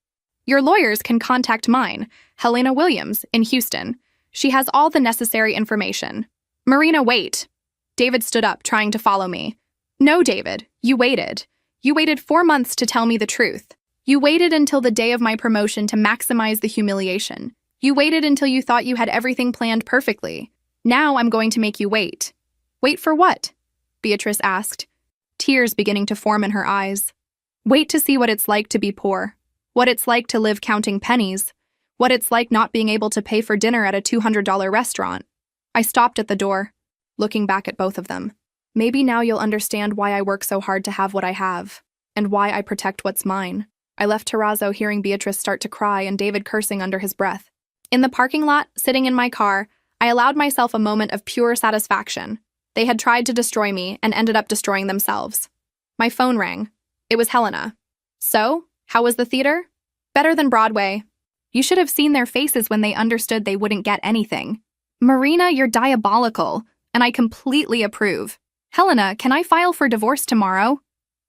Your lawyers can contact mine, Helena Williams, in Houston. She has all the necessary information. Marina, wait. David stood up, trying to follow me. No, David, you waited. You waited 4 months to tell me the truth. You waited until the day of my promotion to maximize the humiliation. You waited until you thought you had everything planned perfectly. Now I'm going to make you wait. Wait for what? Beatrice asked, tears beginning to form in her eyes. Wait to see what it's like to be poor. What it's like to live counting pennies. What it's like not being able to pay for dinner at a $200 restaurant. I stopped at the door. looking back at both of them. Maybe now you'll understand why I work so hard to have what I have, and why I protect what's mine. I left Terrazzo hearing Beatrice start to cry and David cursing under his breath. In the parking lot, sitting in my car, I allowed myself a moment of pure satisfaction. They had tried to destroy me and ended up destroying themselves. My phone rang. It was Helena. So, how was the theater? Better than Broadway. You should have seen their faces when they understood they wouldn't get anything. Marina, you're diabolical, and I completely approve. Helena, can I file for divorce tomorrow?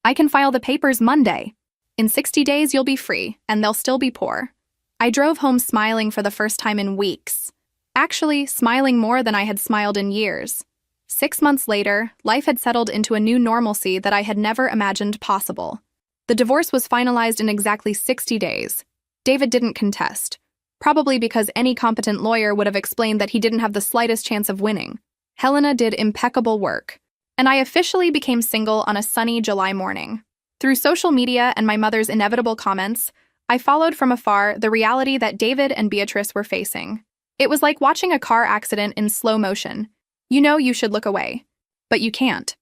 I can file the papers Monday. In 60 days, you'll be free, and they'll still be poor. I drove home smiling for the first time in weeks. Actually, smiling more than I had smiled in years. 6 months later, life had settled into a new normalcy that I had never imagined possible. The divorce was finalized in exactly 60 days. David didn't contest, probably because any competent lawyer would have explained that he didn't have the slightest chance of winning. Helena did impeccable work, and I officially became single on a sunny July morning. Through social media and my mother's inevitable comments, I followed from afar the reality that David and Beatrice were facing. It was like watching a car accident in slow motion. You know you should look away, but you can't.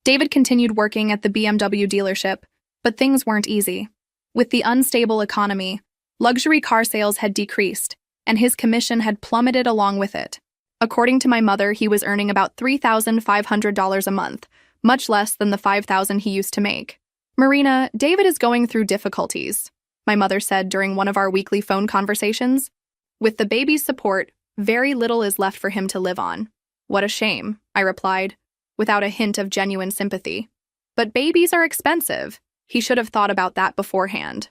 David continued working at the BMW dealership, but things weren't easy. With the unstable economy, luxury car sales had decreased, and his commission had plummeted along with it. According to my mother, he was earning about $3,500 a month, much less than the $5,000 he used to make. Marina, David is going through difficulties, my mother said during one of our weekly phone conversations. With the baby's support, very little is left for him to live on. What a shame, I replied, without a hint of genuine sympathy. But babies are expensive. He should have thought about that beforehand.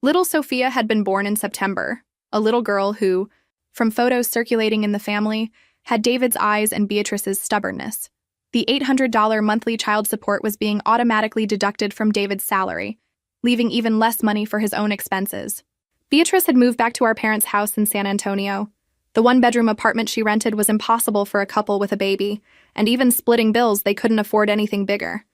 Little Sophia had been born in September, a little girl who, from photos circulating in the family, had David's eyes and Beatrice's stubbornness. The $800 monthly child support was being automatically deducted from David's salary, leaving even less money for his own expenses. Beatrice had moved back to our parents' house in San Antonio. The one-bedroom apartment she rented was impossible for a couple with a baby, and even splitting bills, they couldn't afford anything bigger.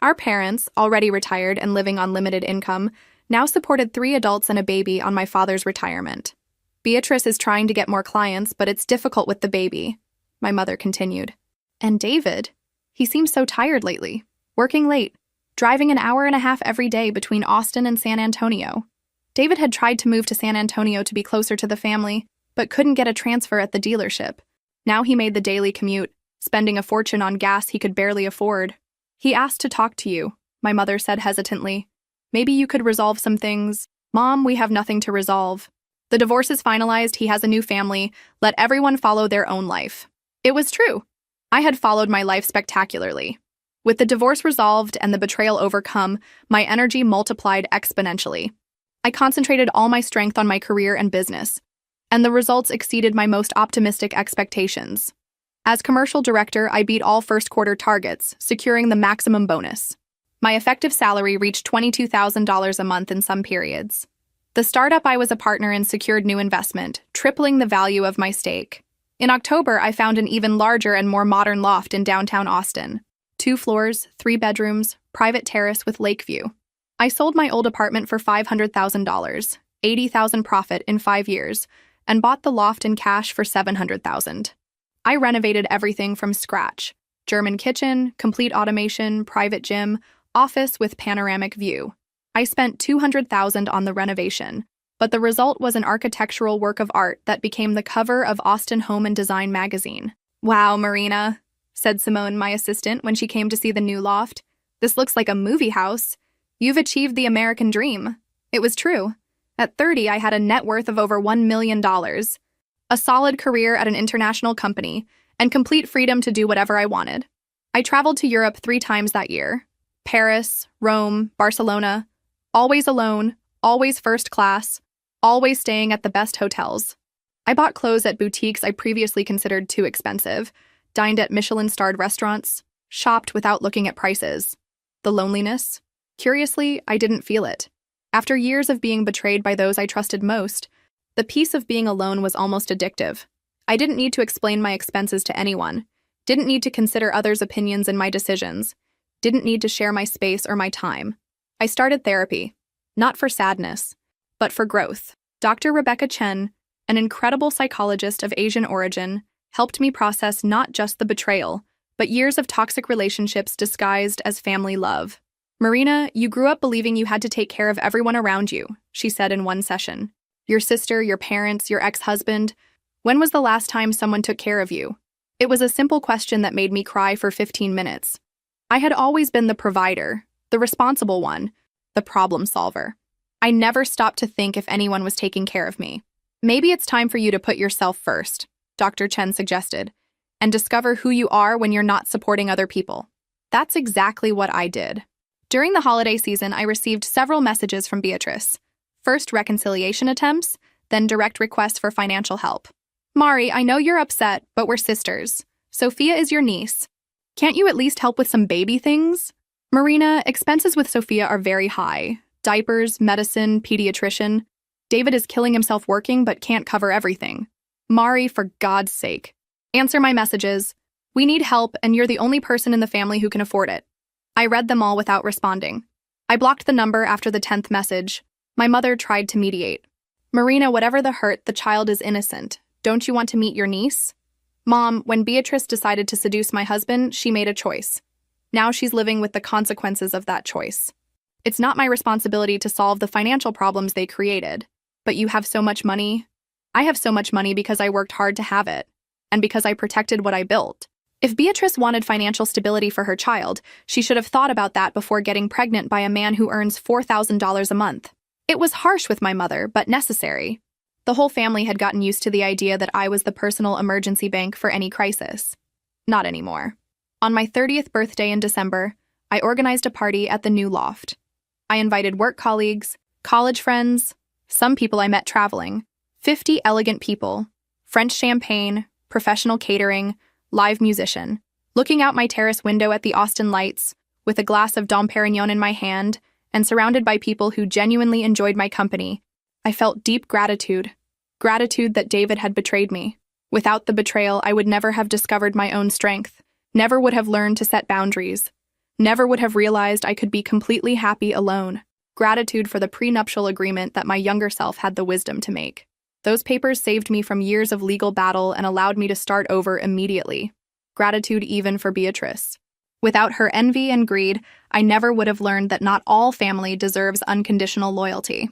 Our parents, already retired and living on limited income, now supported 3 adults and a baby on my father's retirement. Beatrice is trying to get more clients, but it's difficult with the baby, my mother continued. And David? He seems so tired lately, working late, driving an hour and a half every day between Austin and San Antonio. David had tried to move to San Antonio to be closer to the family, but couldn't get a transfer at the dealership. Now he made the daily commute, spending a fortune on gas he could barely afford. He asked to talk to you, my mother said hesitantly. Maybe you could resolve some things. Mom, we have nothing to resolve. The divorce is finalized, he has a new family, let everyone follow their own life. It was true. I had followed my life spectacularly. With the divorce resolved and the betrayal overcome, my energy multiplied exponentially. I concentrated all my strength on my career and business, and the results exceeded my most optimistic expectations. As commercial director, I beat all first-quarter targets, securing the maximum bonus. My effective salary reached $22,000 a month in some periods. The startup I was a partner in secured new investment, tripling the value of my stake. In October, I found an even larger and more modern loft in downtown Austin. 2 floors, 3 bedrooms, private terrace with lake view. I sold my old apartment for $500,000, $80,000 profit in 5 years, and bought the loft in cash for $700,000. I renovated everything from scratch. German kitchen, complete automation, private gym, office with panoramic view. I spent $200,000 on the renovation, but the result was an architectural work of art that became the cover of Austin Home and Design magazine. Wow, Marina, said Simone, my assistant, when she came to see the new loft. This looks like a movie house. You've achieved the American dream. It was true. At 30, I had a net worth of over $1 million, a solid career at an international company, and complete freedom to do whatever I wanted. I traveled to Europe 3 times that year. Paris, Rome, Barcelona, always alone, always first class, always staying at the best hotels. I bought clothes at boutiques I previously considered too expensive, dined at Michelin-starred restaurants, shopped without looking at prices. The loneliness? Curiously, I didn't feel it. After years of being betrayed by those I trusted most, the peace of being alone was almost addictive. I didn't need to explain my expenses to anyone, didn't need to consider others' opinions in my decisions, didn't need to share my space or my time. I started therapy, not for sadness, but for growth. Dr. Rebecca Chen, an incredible psychologist of Asian origin, helped me process not just the betrayal, but years of toxic relationships disguised as family love. "Marina, you grew up believing you had to take care of everyone around you," she said in one session. "Your sister, your parents, your ex-husband. When was the last time someone took care of you?" It was a simple question that made me cry for 15 minutes. I had always been the provider, the responsible one, the problem solver. I never stopped to think if anyone was taking care of me. "Maybe it's time for you to put yourself first," Dr. Chen suggested, "and discover who you are when you're not supporting other people." That's exactly what I did. During the holiday season, I received several messages from Beatrice. First reconciliation attempts, then direct requests for financial help. "Mari, I know you're upset, but we're sisters. Sophia is your niece. Can't you at least help with some baby things?" "Marina, expenses with Sophia are very high. Diapers, medicine, pediatrician. David is killing himself working but can't cover everything. Mari, for God's sake. Answer my messages. We need help, and you're the only person in the family who can afford it." I read them all without responding. I blocked the number after the 10th message. My mother tried to mediate. "Marina, whatever the hurt, the child is innocent. Don't you want to meet your niece?" "Mom, when Beatrice decided to seduce my husband, she made a choice. Now she's living with the consequences of that choice. It's not my responsibility to solve the financial problems they created. But you have so much money." "I have so much money because I worked hard to have it, and because I protected what I built." If Beatrice wanted financial stability for her child, she should have thought about that before getting pregnant by a man who earns $4,000 a month. It was harsh with my mother, but necessary. The whole family had gotten used to the idea that I was the personal emergency bank for any crisis. Not anymore. On my 30th birthday in December, I organized a party at the new loft. I invited work colleagues, college friends, some people I met traveling, 50 elegant people, French champagne, professional catering, live musician. Looking out my terrace window at the Austin lights, with a glass of Dom Perignon in my hand, and surrounded by people who genuinely enjoyed my company, I felt deep gratitude. Gratitude that David had betrayed me. Without the betrayal, I would never have discovered my own strength, never would have learned to set boundaries, never would have realized I could be completely happy alone. Gratitude for the prenuptial agreement that my younger self had the wisdom to make. Those papers saved me from years of legal battle and allowed me to start over immediately. Gratitude even for Beatrice. Without her envy and greed, I never would have learned that not all family deserves unconditional loyalty.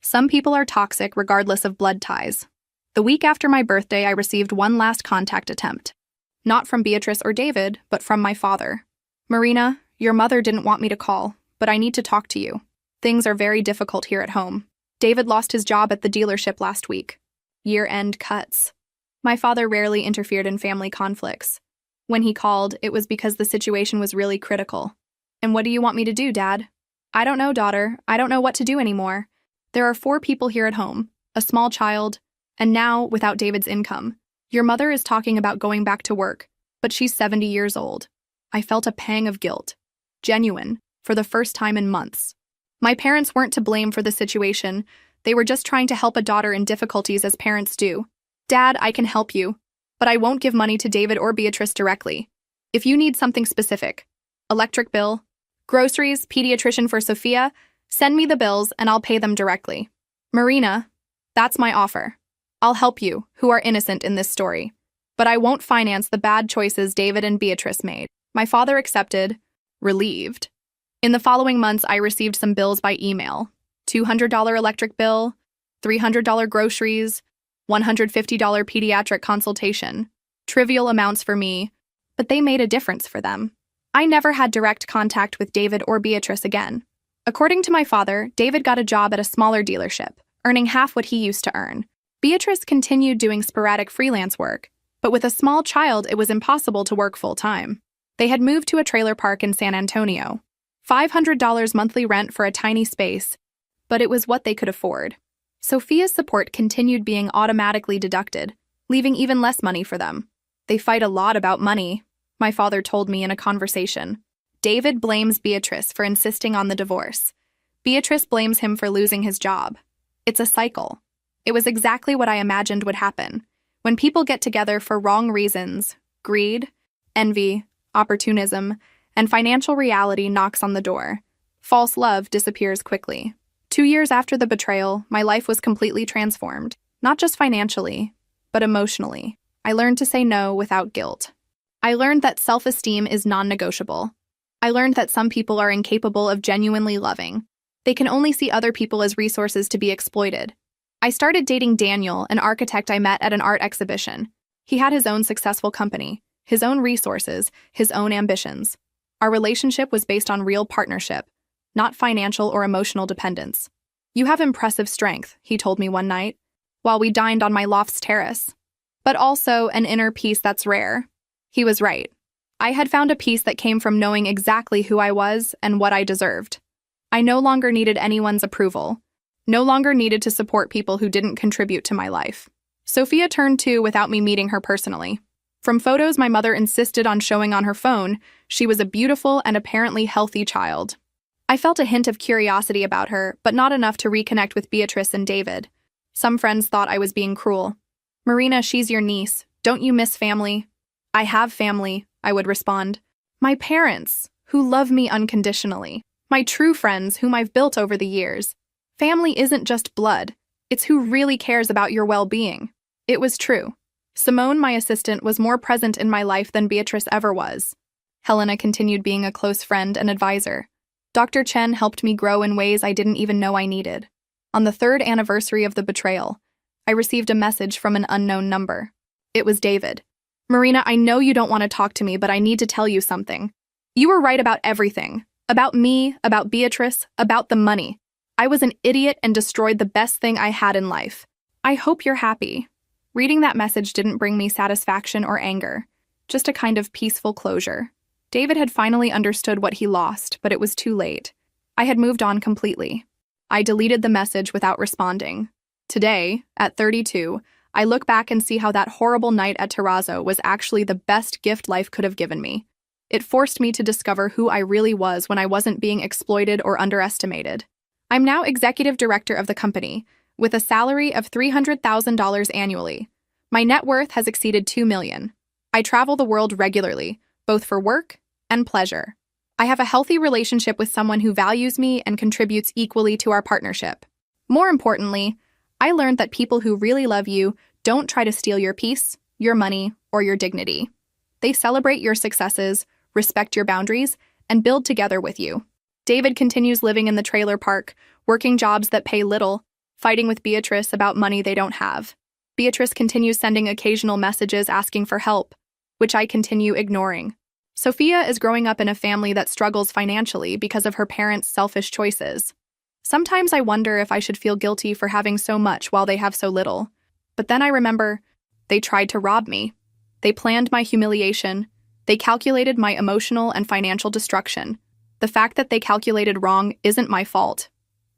Some people are toxic regardless of blood ties. The week after my birthday, I received one last contact attempt. Not from Beatrice or David, but from my father. "Marina, your mother didn't want me to call, but I need to talk to you. Things are very difficult here at home. David lost his job at the dealership last week. Year-end cuts." My father rarely interfered in family conflicts. When he called, it was because the situation was really critical. "And what do you want me to do, Dad?" "I don't know, daughter. I don't know what to do anymore. There are 4 people here at home, a small child, and now, without David's income. Your mother is talking about going back to work, but she's 70 years old." I felt a pang of guilt. Genuine, for the first time in months. My parents weren't to blame for the situation. They were just trying to help a daughter in difficulties as parents do. "Dad, I can help you, but I won't give money to David or Beatrice directly. If you need something specific, electric bill, groceries, pediatrician for Sophia, send me the bills and I'll pay them directly. Marina, that's my offer. I'll help you, who are innocent in this story. But I won't finance the bad choices David and Beatrice made." My father accepted, relieved. In the following months, I received some bills by email. $200 electric bill, $300 groceries, $150 pediatric consultation. Trivial amounts for me, but they made a difference for them. I never had direct contact with David or Beatrice again. According to my father, David got a job at a smaller dealership, earning half what he used to earn. Beatrice continued doing sporadic freelance work, but with a small child, it was impossible to work full-time. They had moved to a trailer park in San Antonio. $500 monthly rent for a tiny space, but it was what they could afford. Sophia's support continued being automatically deducted, leaving even less money for them. "They fight a lot about money," my father told me in a conversation. David blames Beatrice for insisting on the divorce. Beatrice blames him for losing his job. It's a cycle. It was exactly what I imagined would happen. When people get together for wrong reasons, greed, envy, opportunism, and financial reality knocks on the door. False love disappears quickly. 2 years after the betrayal, my life was completely transformed, not just financially, but emotionally. I learned to say no without guilt. I learned that self-esteem is non-negotiable. I learned that some people are incapable of genuinely loving. They can only see other people as resources to be exploited. I started dating Daniel, an architect I met at an art exhibition. He had his own successful company, his own resources, his own ambitions. Our relationship was based on real partnership, not financial or emotional dependence. "You have impressive strength," he told me one night, while we dined on my loft's terrace. "But also an inner peace that's rare." He was right. I had found a peace that came from knowing exactly who I was and what I deserved. I no longer needed anyone's approval, no longer needed to support people who didn't contribute to my life. Sophia turned 2 without me meeting her personally. From photos my mother insisted on showing on her phone, she was a beautiful and apparently healthy child. I felt a hint of curiosity about her, but not enough to reconnect with Beatrice and David. Some friends thought I was being cruel. "Marina, she's your niece. Don't you miss family?" "I have family," I would respond. "My parents, who love me unconditionally. My true friends, whom I've built over the years. Family isn't just blood. It's who really cares about your well-being." It was true. Simone, my assistant, was more present in my life than Beatrice ever was. Helena continued being a close friend and advisor. Dr. Chen helped me grow in ways I didn't even know I needed. On the 3rd anniversary of the betrayal, I received a message from an unknown number. It was David. "Marina, I know you don't want to talk to me, but I need to tell you something. You were right about everything. About me, about Beatrice, about the money. I was an idiot and destroyed the best thing I had in life. I hope you're happy." Reading that message didn't bring me satisfaction or anger, just a kind of peaceful closure. David had finally understood what he lost, but it was too late. I had moved on completely. I deleted the message without responding. Today, at 32, I look back and see how that horrible night at Terrazzo was actually the best gift life could have given me. It forced me to discover who I really was when I wasn't being exploited or underestimated. I'm now executive director of the company, with a salary of $300,000 annually. My net worth has exceeded $2 million. I travel the world regularly, both for work and pleasure. I have a healthy relationship with someone who values me and contributes equally to our partnership. More importantly, I learned that people who really love you don't try to steal your peace, your money, or your dignity. They celebrate your successes, respect your boundaries, and build together with you. David continues living in the trailer park, working jobs that pay little, fighting with Beatrice about money they don't have. Beatrice continues sending occasional messages asking for help, which I continue ignoring. Sophia is growing up in a family that struggles financially because of her parents' selfish choices. Sometimes I wonder if I should feel guilty for having so much while they have so little. But then I remember, they tried to rob me. They planned my humiliation. They calculated my emotional and financial destruction. The fact that they calculated wrong isn't my fault.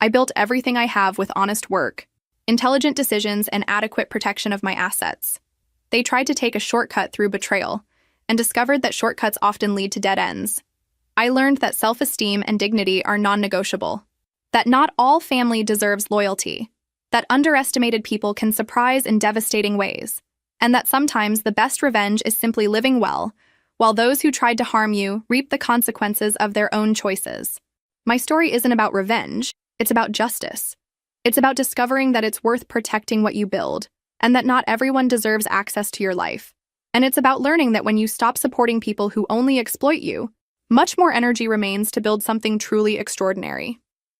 I built everything I have with honest work, intelligent decisions, and adequate protection of my assets. They tried to take a shortcut through betrayal, and discovered that shortcuts often lead to dead ends. I learned that self-esteem and dignity are non-negotiable, that not all family deserves loyalty, that underestimated people can surprise in devastating ways, and that sometimes the best revenge is simply living well, while those who tried to harm you reap the consequences of their own choices. My story isn't about revenge, it's about justice. It's about discovering that it's worth protecting what you build, and that not everyone deserves access to your life. And it's about learning that when you stop supporting people who only exploit you, much more energy remains to build something truly extraordinary.